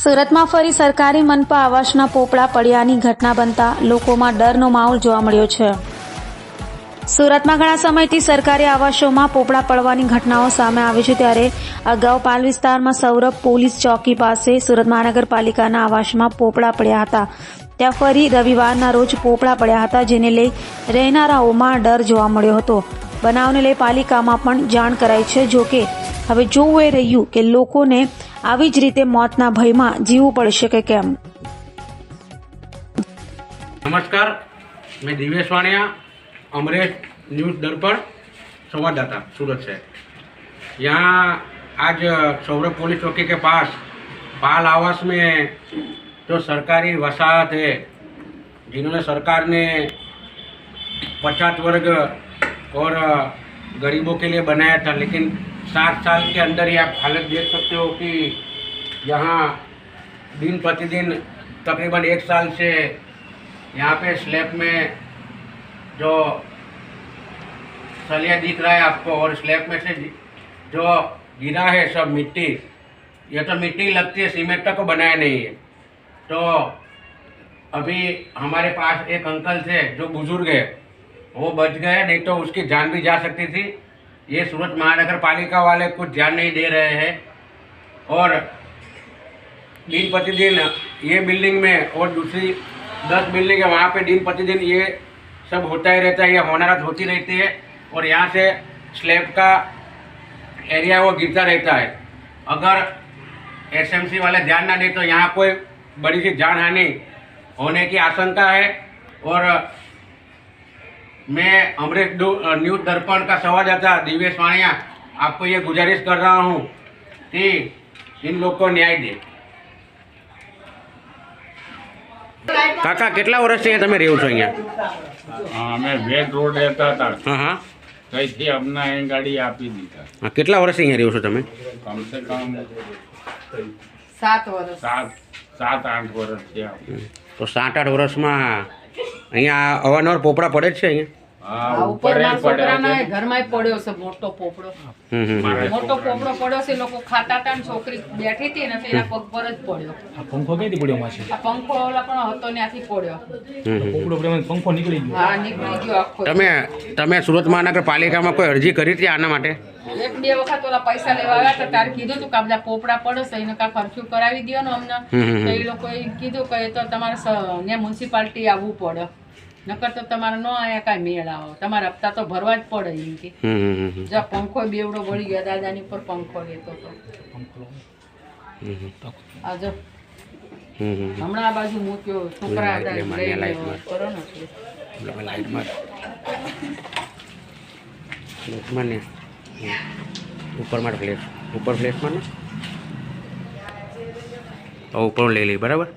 સુરતમાં ફરી સરકારી મનપા આવાસના પોપડા પડ્યાની ઘટના બનતા લોકોમાં ડરનો માહોલ જોવા મળ્યો છે। સુરતમાં ઘણા સમયથી સરકારી આવાસોમાં પોપડા પડવાની ઘટનાઓ સામે આવી છે, ત્યારે અગાઉ પાલ વિસ્તારમાં સૌરભ પોલીસ ચોકી પાસે સુરત મહાનગરપાલિકાના આવાસમાં પોપડા પડ્યા હતા। ત્યાં ફરી રવિવારના રોજ પોપડા પડ્યા હતા, જેને લઈ રહેનારાઓમાં ડર જોવા મળ્યો હતો। બનાવને લઈ પાલિકામાં પણ જાણ કરાઈ છે। જો કે હવે જોવું એ રહ્યું કે લોકોને આવી જ રીતે મોતના ભયમાં જીવવું પડશે કે કેમ। नमस्कार, मैं दिवेश वाणिया, अमरेश न्यूज़ दर्पण संवाददाता सूरत से। यहाँ आज सौरभ पुलिस चौकी के पास पाल आवास में जो सरकारी वसाहत है, जिन्होंने सरकार ने 50 वर्ग और गरीबों के लिए बनाया था, लेकिन 7 साल के अंदर ही आप हालत देख सकते हो कि यहाँ दिन प्रतिदिन तकरीबन 1 साल से यहाँ पे स्लैब में जो सलिया दिख रहा है आपको, और स्लैब में से जो गिरा है सब मिट्टी, ये तो मिट्टी लगती है, सीमेंट को बनाया नहीं है। तो अभी हमारे पास एक अंकल थे जो बुजुर्ग है, वो बच गए, नहीं तो उसकी जान भी जा सकती थी। ये सूरत महानगर पालिका वाले कुछ ध्यान नहीं दे रहे हैं, और दिन प्रतिदिन ये बिल्डिंग में और दूसरी 10 बिल्डिंग है, वहाँ पे दिन प्रतिदिन ये सब होता ही रहता है, ये होनारत होती रहती है, और यहाँ से स्लैब का एरिया वो गिरता रहता है। अगर एसएमसी वाले ध्यान ना दे तो यहाँ कोई बड़ी सी जान हानि होने की आशंका है। और मैं अमरेश न्यूज़ दर्पण का संवाददाता दिवेश वाणिया आपको ये गुजारिश कर रहा हूँ कि इन लोग को न्याय दे। કાકા કેટલા વર્ષથી અહીંયા તમે રહ્યો છો અહીંયા? અમે વેટ રોડ રહેતા હતા, હા હા, કઈથી અમને અહીં ગાડી આપી દીધા। હા, કેટલા વર્ષથી અહીંયા રહ્યો છો તમે? કમસે કમ 7 વર્ષ 7-8 વર્ષ થયા। તો 7-8 વર્ષમાં અહીંયા અવારનવાર પોપડા પડે જ છે અહીંયા? હા, ઉપરના ઉપર છોકરાના ઘરમાં પડ્યો છે મોટો પોપડો, મોટો પોપડો પડ્યો છે। લોકો ખાતા હતા ને છોકરી બેઠી હતી ને તો એના પગ પર જ પડ્યો। પંખો ક્યાંથી પડ્યો માસી? આ પંખો ઓલા પણ હતો ત્યાંથી પડ્યો। પોપડો પડ્યો, પંખો નીકળી ગયો। હા, નીકળી ગયો આખો। તમે સુરત મહાનગરપાલિકામાં કોઈ અરજી કરી હતી આના માટે? 1-2 વખત ઓલા પૈસા લેવા આવ્યા હતા, ત્યારે કીધું હતું કે આ બધા પોપડા પડે છે, એને કાંઈ ફરફ્યું કરાવી દો ને અમને। તો એ લોકોએ કીધું કે એ તો તમારે ત્યાં મ્યુનિસિપાલિટી આવવું પડે, નકર તો તમારે ન આયા કાંઈ મેળ આવો, તમારે હપ્તા તો ભરવા જ પડે એમ કે। જો પંખો બેવડો વળી ગયો, દાદાની પર પંખો લેતો હતો। આ જો હમણાં આ બાજુ મૂક્યો, છોકરા હતા લઈ ગયો, કરો ને ઉપર ફ્લેશમાં ને ઉપર લઈ લઈ, બરાબર।